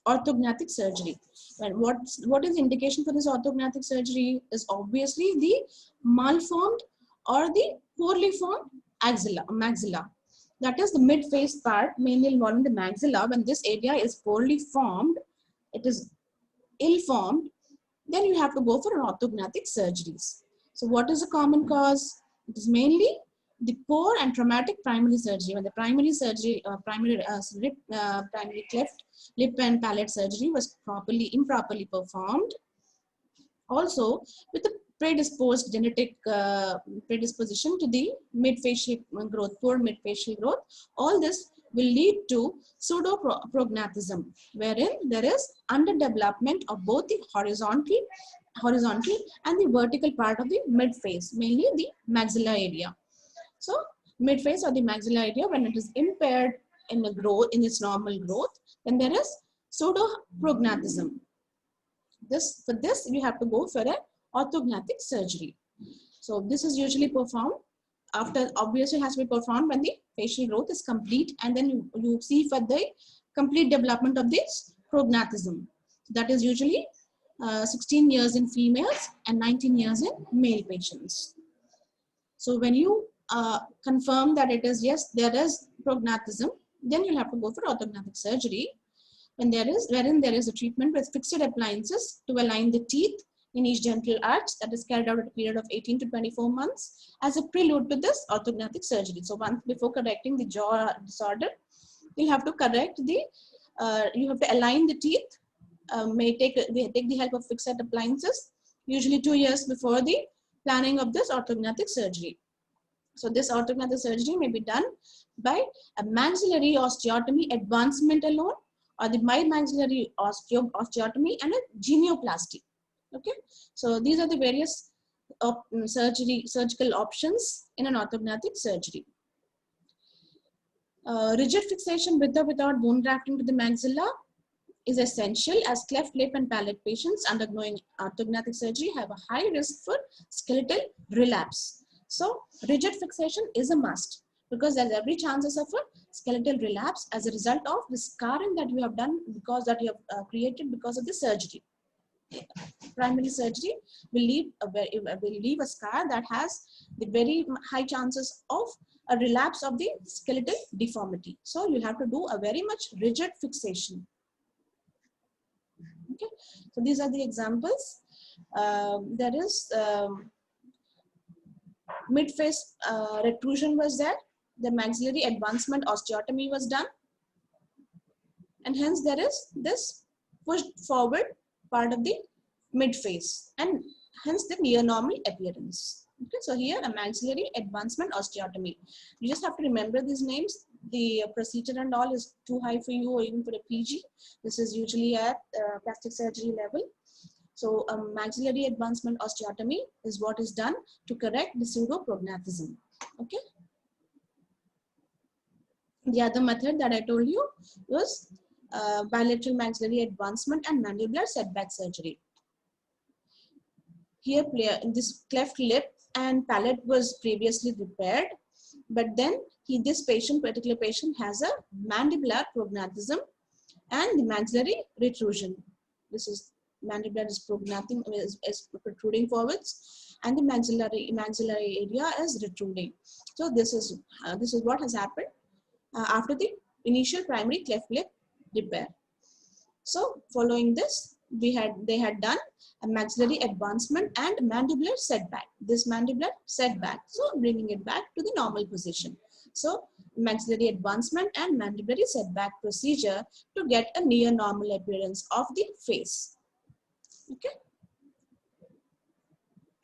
orthognathic surgery. And what is the indication for this orthognathic surgery is obviously the malformed or the poorly formed maxilla. That is the mid-face part, mainly involving the maxilla. When this area is poorly formed, it is ill-formed, then you have to go for an orthognathic surgeries. So what is the common cause? It is mainly the poor and traumatic primary surgery. When the primary surgery, primary cleft lip and palate surgery was improperly performed. Also, with the predisposed genetic predisposition to the mid-facial growth, poor mid-facial growth, all this will lead to pseudoprognathism, wherein there is underdevelopment of both the horizontal and the vertical part of the mid-face, mainly the maxilla area. So mid-face or the maxilla area, when it is impaired in the growth, in its normal growth, then there is pseudoprognathism. For this, you have to go for an orthognathic surgery. So this is usually performed after, obviously has to be performed when the facial growth is complete, and then you see for the complete development of this prognathism. That is usually 16 years in females and 19 years in male patients. So when you confirm that it is, yes, there is prognathism, then you'll have to go for orthognathic surgery. Wherein there is a treatment with fixed appliances to align the teeth in each dental arch that is carried out at a period of 18 to 24 months as a prelude to this orthognathic surgery. So once before correcting the jaw disorder, you have to correct the, you have to align the teeth, may take the help of fixed appliances, usually 2 years before the planning of this orthognathic surgery. So this orthognathic surgery may be done by a maxillary osteotomy advancement alone, or the bimaxillary osteotomy and a genioplasty. Okay, so these are the various surgical options in an orthognathic surgery. Rigid fixation with or without bone grafting to the maxilla is essential, as cleft lip and palate patients undergoing orthognathic surgery have a high risk for skeletal relapse. So rigid fixation is a must, because there's every chances of a skeletal relapse as a result of the scarring that you have done, because that you have created because of the surgery. Primary surgery will leave a scar that has the very high chances of a relapse of the skeletal deformity. So you have to do a very much rigid fixation. Okay, so these are the examples. There is mid-face retrusion was there. The maxillary advancement osteotomy was done, and hence there is this pushed forward part of the mid-face, and hence the near normal appearance. Okay, so here a maxillary advancement osteotomy. You just have to remember these names. The procedure and all is too high for you, or even for a PG. This is usually at plastic surgery level. So a maxillary advancement osteotomy is what is done to correct the pseudoprognathism. Okay. The other method that I told you was bilateral maxillary advancement and mandibular setback surgery. Here, this cleft lip and palate was previously repaired, but then this particular patient has a mandibular prognathism and the maxillary retrusion. This is mandibular is prognathing, is protruding forwards, and the maxillary area is retruding. So this is what has happened after the initial primary cleft lip repair. So following this, they had done a maxillary advancement and mandibular setback. This mandibular setback, so bringing it back to the normal position. So maxillary advancement and mandibular setback procedure to get a near normal appearance of the face. Okay.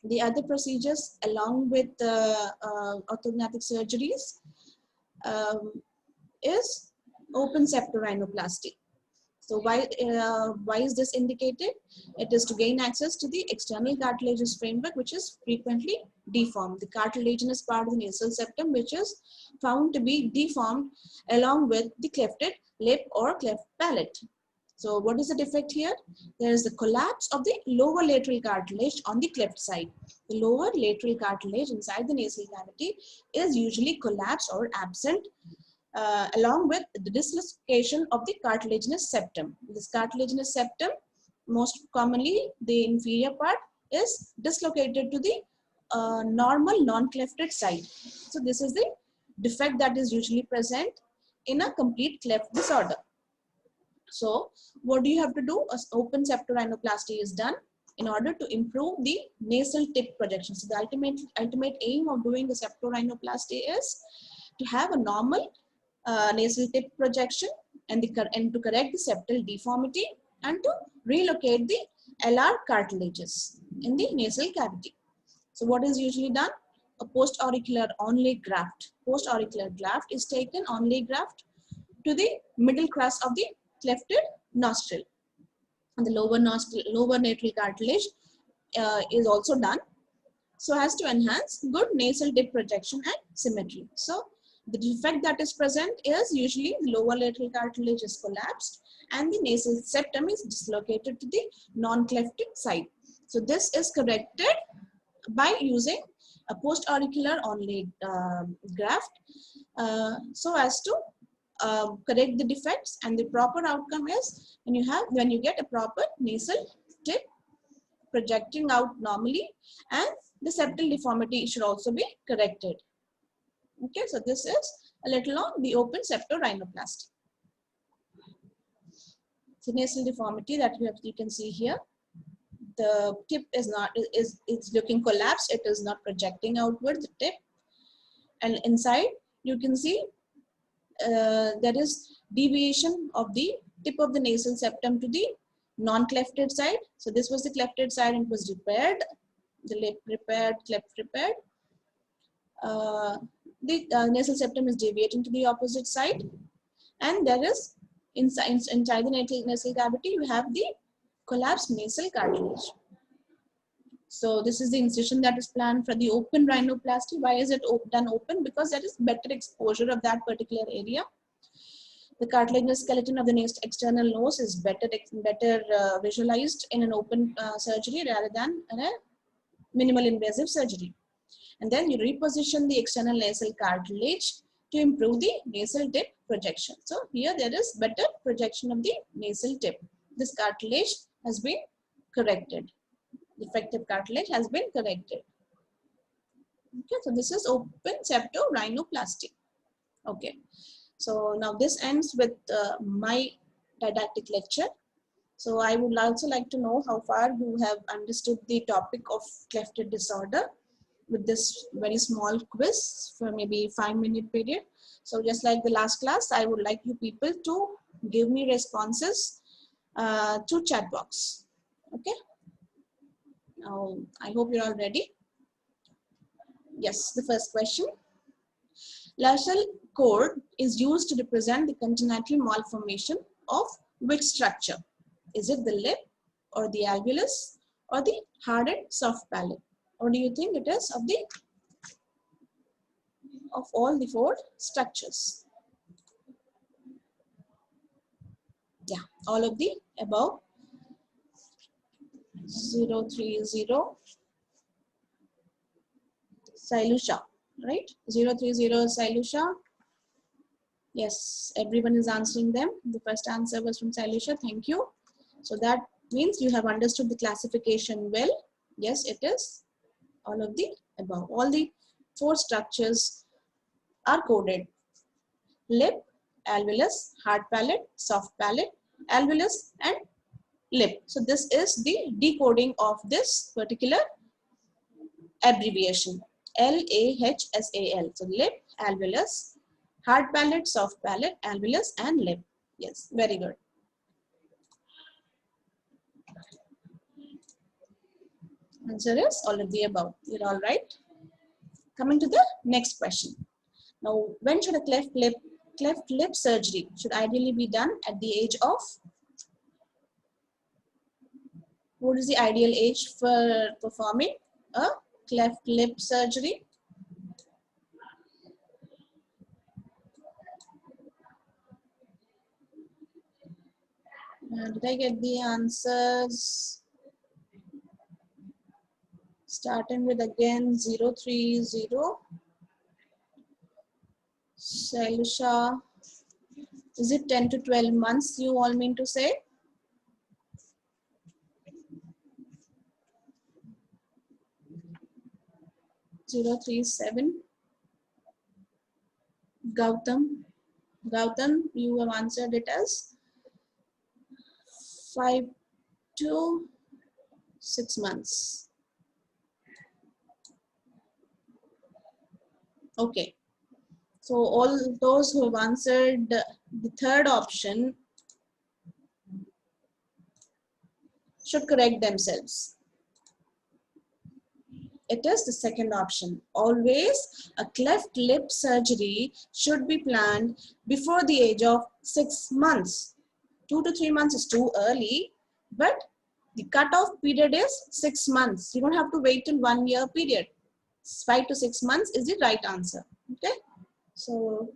The other procedures along with orthognathic surgeries is open septorhinoplasty. So why is this indicated? It is to gain access to the external cartilaginous framework, which is frequently deformed. The cartilaginous part of the nasal septum, which is found to be deformed along with the clefted lip or cleft palate. So what is the defect here? There is the collapse of the lower lateral cartilage on the cleft side. The lower lateral cartilage inside the nasal cavity is usually collapsed or absent, along with the dislocation of the cartilaginous septum. This cartilaginous septum, most commonly the inferior part, is dislocated to the normal non-clefted side. So this is the defect that is usually present in a complete cleft disorder. So what do you have to do? An open septorhinoplasty is done in order to improve the nasal tip projection. So the ultimate aim of doing the septorhinoplasty is to have a normal nasal tip projection and to correct the septal deformity and to relocate the LR cartilages in the nasal cavity. So what is usually done? A post-auricular onlay graft. Post-auricular graft is taken, onlay graft, to the middle crus of the clefted nostril. And the lower nasal cartilage is also done so as to enhance good nasal tip projection and symmetry. So the defect that is present is usually the lower lateral cartilage is collapsed and the nasal septum is dislocated to the non-clefted side. So this is corrected by using a post-auricular onlay graft so as to correct the defects, and the proper outcome is when you get a proper nasal tip projecting out normally, and the septal deformity should also be corrected. Okay, so this is a little on the open septorhinoplasty. So nasal deformity that you can see here. The tip it's looking collapsed. It is not projecting outward, the tip, and inside you can see there is deviation of the tip of the nasal septum to the non-clefted side. So this was the clefted side and it was repaired, the lip repaired, cleft repaired. The nasal septum is deviating to the opposite side, and there is inside the nasal cavity you have the collapsed nasal cartilage. So this is the incision that is planned for the open rhinoplasty. Why is it done open? Because there is better exposure of that particular area. The cartilaginous skeleton of the external nose is better visualized in an open surgery rather than in a minimal invasive surgery. And then you reposition the external nasal cartilage to improve the nasal tip projection. So here there is better projection of the nasal tip. This cartilage has been corrected. Defective cartilage has been corrected. Okay, so this is open septorhinoplasty. Okay, so now this ends with my didactic lecture. So I would also like to know how far you have understood the topic of clefted disorder with this very small quiz for maybe 5-minute period. So just like the last class, I would like you people to give me responses to chat box. Okay. Now, I hope you're all ready. Yes, the first question. Larsal cord is used to represent the congenital malformation of which structure? Is it the lip or the alveolus or the hardened soft palate? Or do you think it is of all the 4 structures? Yeah, all of the above. 030 Silusha, right? 030 Silusha. Yes, everyone is answering them. The first answer was from Silusha. Thank you. So that Means you have understood the classification well. Yes, it is all of the above. All the four structures are coded: lip, alveolus, hard palate, soft palate, alveolus, and lip. So this is the decoding of this particular abbreviation, LAHSAL. So lip, alveolus, hard palate, soft palate, alveolus, and lip. Yes, very good. Answer is all of the above. You're all right. Coming to the next question. Now, when should a cleft lip surgery should ideally be done? At the age of, what is the ideal age for performing a cleft lip surgery? Did I get the answers? Starting with again 030. Sailusha. Is it 10 to 12 months you all mean to say? Zero 037. Gautam. Gautam, you have answered it as 5 to 6 months. Okay. So all those who have answered the third option should correct themselves. It is the second option. Always a cleft lip surgery should be planned before the age of 6 months. 2 to 3 months is too early, but the cutoff period is 6 months. You don't have to wait till 1 year period. 5 to 6 months is the right answer. Okay. So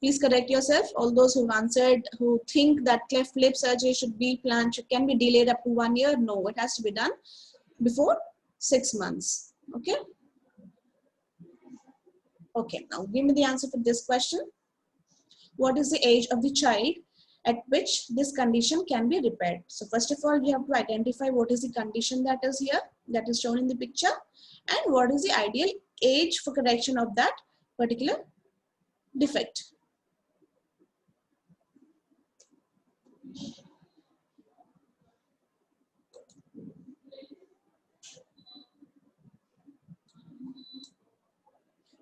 please correct yourself. All those who've answered, who think that cleft lip surgery should be planned, can be delayed up to 1 year. No, it has to be done before 6 months. Okay. Okay, now give me the answer for this question. What is the age of the child at which this condition can be repaired? So first of all, you have to identify what is the condition that is here, that is shown in the picture, and what is the ideal age for correction of that particular defect.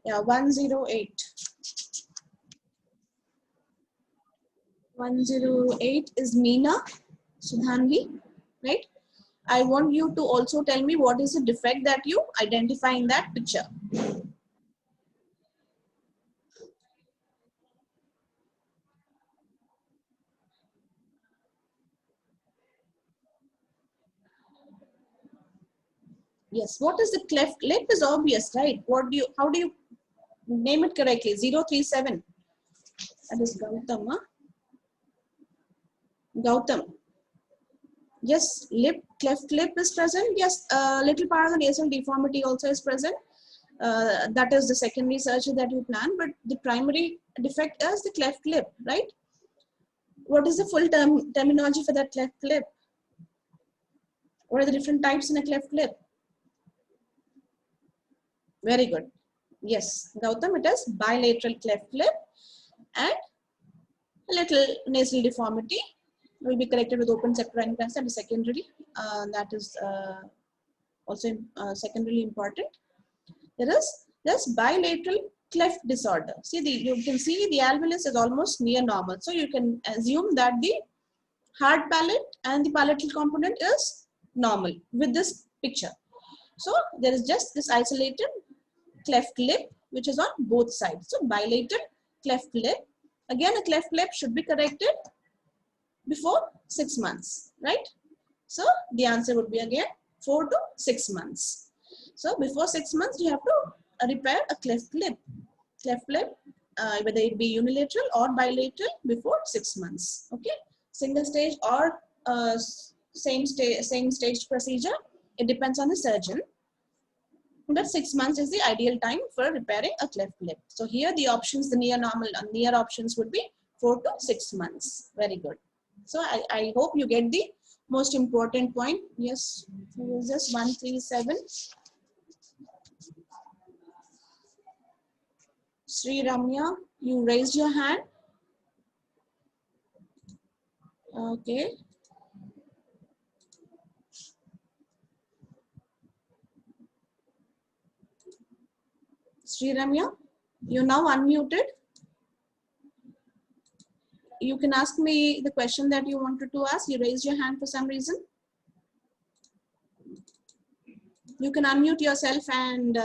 Yeah, 108. 108 is Meena Sudhanvi, right? I want you to also tell me what is the defect that you identify in that picture. Yes, what is the cleft lip is obvious, right? How do you name it correctly? 037. That is Gautam. Huh? Gautam. Yes, cleft lip is present. Yes, little part of the nasal deformity also is present. That is the secondary surgery that you plan, but the primary defect is the cleft lip, right? What is the full terminology for that cleft lip? What are the different types in a cleft lip? Very good. Yes, Gautam, it is bilateral cleft lip and a little nasal deformity will be corrected with open septal implant. That is secondary. That is also secondarily important. There is this bilateral cleft disorder. See, you can see the alveolus is almost near normal. So you can assume that the hard palate and the palatal component is normal with this picture. So there is just this isolated cleft lip which is on both sides. So bilateral cleft lip. Again, a cleft lip should be corrected before 6 months, right? So the answer would be again 4 to 6 months. So before 6 months, you have to repair a cleft lip. Cleft lip, whether it be unilateral or bilateral, before 6 months. Okay, single stage or same stage procedure. It depends on the surgeon. But 6 months is the ideal time for repairing a cleft lip. So here the options, the near options would be 4 to 6 months. Very good. So I hope you get the Most important point. Yes, who is this? 137. Sri Ramya, you raised your hand. Okay. Sri Ramya, you're now unmuted. You can ask me the question that you wanted to ask. You raised your hand for some reason. You can unmute yourself and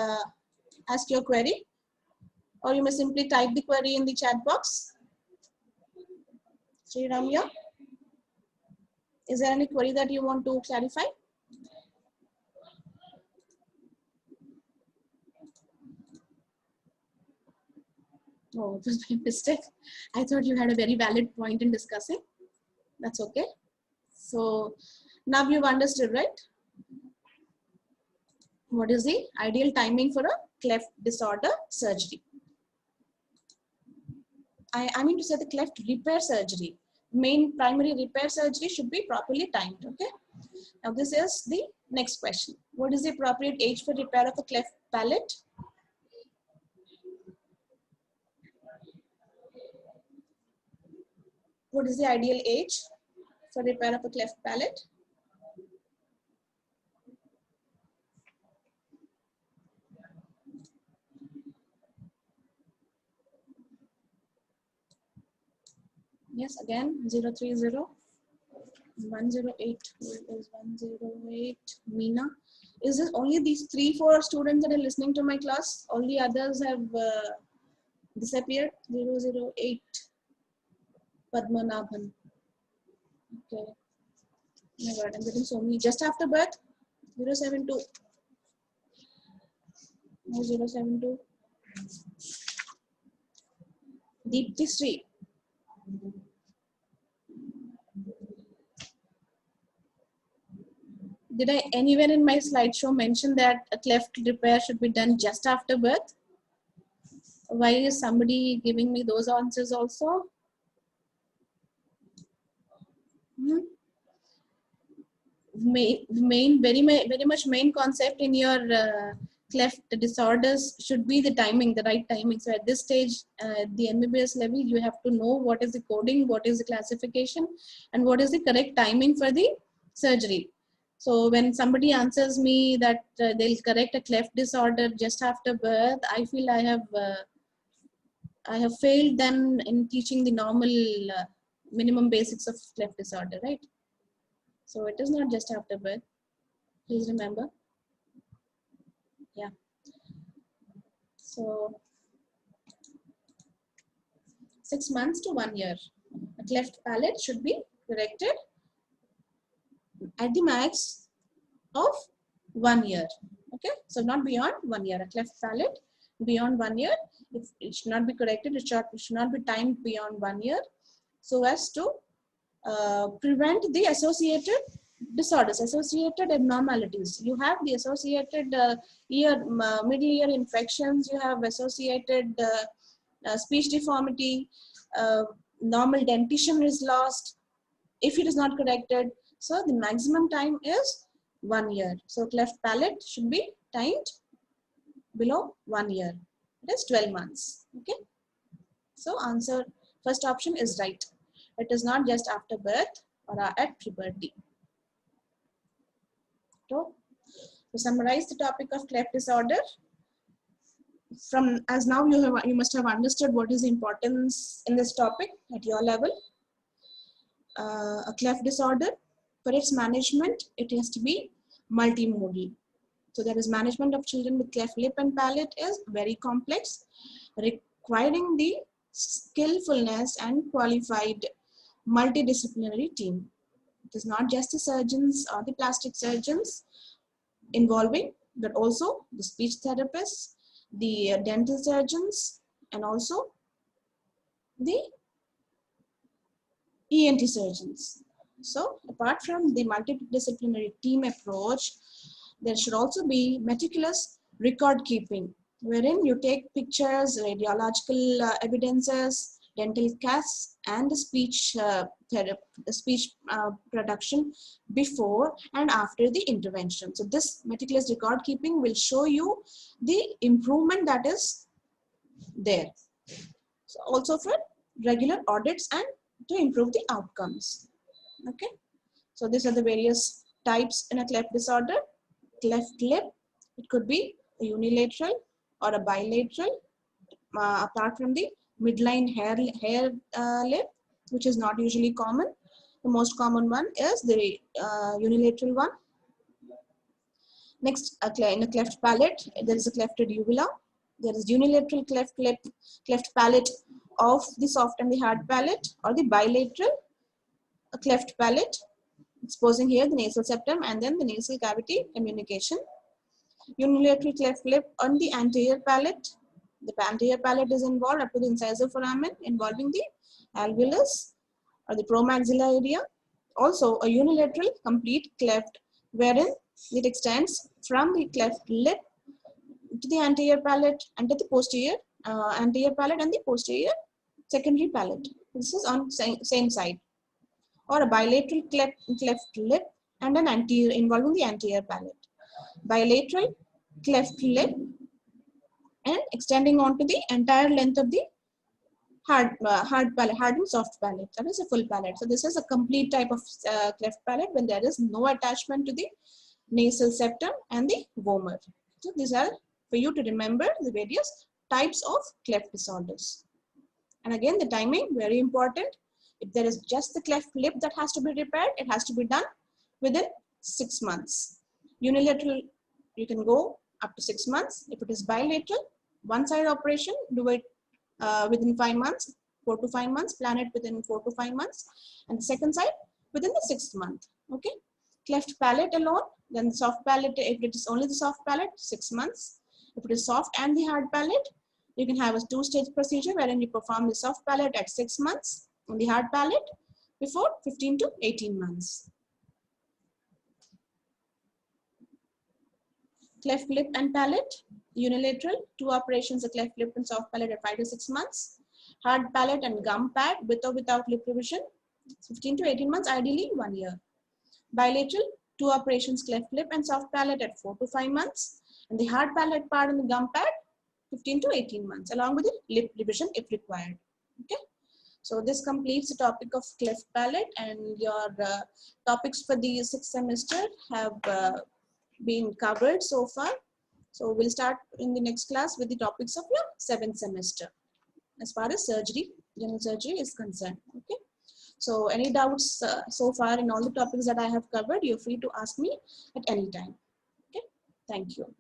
ask your query, or you may simply type the query in the chat box. Sri Ramya, is there any query that you want to clarify? Oh, it was my mistake. I thought you had a very valid point in discussing. That's okay. So now you've understood, right? What is the ideal timing for a cleft disorder surgery? I mean to say the cleft repair surgery. Main primary repair surgery should be properly timed, okay? Now this is the next question. What is the appropriate age for repair of a cleft palate? What is the ideal age for repair of a cleft palate? Yes, again, 030 108. Who is 108? Meena. Is this only these 3-4 students that are listening to my class? All the others have disappeared. 008. Padmanabhan. Okay. Oh my God, I'm getting so many. Just after birth? 072. No, 072. Deepti Sri. Did I anywhere in my slideshow mention that a cleft repair should be done just after birth? Why is somebody giving me those answers also? Very much main concept in your cleft disorders should be the timing, the right timing. So at this stage, the MBBS level, you have to know what is the coding, what is the classification, and what is the correct timing for the surgery. So when somebody answers me that they'll correct a cleft disorder just after birth, I feel I have failed them in teaching the normal minimum basics of cleft disorder, right? So it is not just after birth. Please remember. Yeah. So 6 months to 1 year. A cleft palate should be corrected at the max of 1 year. Okay, so not beyond 1 year. A cleft palate beyond 1 year, it should not be corrected. It should not be timed beyond 1 year, so as to prevent the associated disorders, associated abnormalities. You have the associated middle ear infections. You have associated speech deformity. Normal dentition is lost if it is not corrected. So the maximum time is 1 year. So cleft palate should be timed below 1 year. It is 12 months. Okay. So answer first option is right. It is not just after birth or at puberty. So to summarize the topic of cleft disorder, as now you must have understood what is the importance in this topic at your level. A cleft disorder, for its management, it has to be multimodal. So there is management of children with cleft lip and palate is very complex, requiring the skillfulness and qualified multidisciplinary team. It is not just the surgeons or the plastic surgeons involving, but also the speech therapists, the dental surgeons, and also the ENT surgeons. So apart from the multidisciplinary team approach, there should also be meticulous record keeping, wherein you take pictures, radiological evidences, dental casts, and the speech production before and after the intervention. So this meticulous record keeping will show you the improvement that is there. So also for regular audits and to improve the outcomes. Okay. So these are the various types in a cleft disorder. Cleft lip, it could be a unilateral or a bilateral, apart from the midline hair lip, which is not usually common. The most common one is the unilateral one. Next, in a cleft palate, there is a clefted uvula. There is unilateral cleft lip, cleft palate of the soft and the hard palate, or the bilateral cleft palate, exposing here the nasal septum and then the nasal cavity communication. Unilateral cleft lip on the anterior palate. The anterior palate is involved up to the incisor foramen, involving the alveolus or the promaxilla area. Also, a unilateral complete cleft, wherein it extends from the cleft lip to the anterior palate and to the posterior anterior palate and the posterior secondary palate. This is on same side. Or a bilateral cleft lip and an anterior involving the anterior palate. Bilateral cleft lip and extending onto the entire length of the hard palate, hard and soft palate. That is a full palate. So this is a complete type of cleft palate when there is no attachment to the nasal septum and the vomer. So these are for you to remember the various types of cleft disorders. And again, the timing, very important. If there is just the cleft lip that has to be repaired, it has to be done within 6 months. Unilateral, you can go up to 6 months. If it is bilateral, one side operation, do it within 5 months, 4 to 5 months, plan it within 4 to 5 months. And the second side within the 6th month. Okay. Cleft palate alone, then soft palate, if it is only the soft palate, 6 months. If it is soft and the hard palate, you can have a 2-stage procedure wherein you perform the soft palate at 6 months and the hard palate before 15 to 18 months. Cleft lip and palate, unilateral, 2 operations, a cleft lip and soft palate at 5 to 6 months. Hard palate and gum pad with or without lip revision, 15 to 18 months, ideally 1 year. Bilateral, 2 operations, cleft lip and soft palate at 4 to 5 months. And the hard palate part and the gum pad, 15 to 18 months, along with the lip revision if required. Okay. So this completes the topic of cleft palate, and your topics for the 6th semester have been covered so far. So we'll start in the next class with the topics of your 7th semester as far as surgery, general surgery is concerned. Okay. So any doubts so far in all the topics that I have covered, you're free to ask me at any time. Okay. Thank you.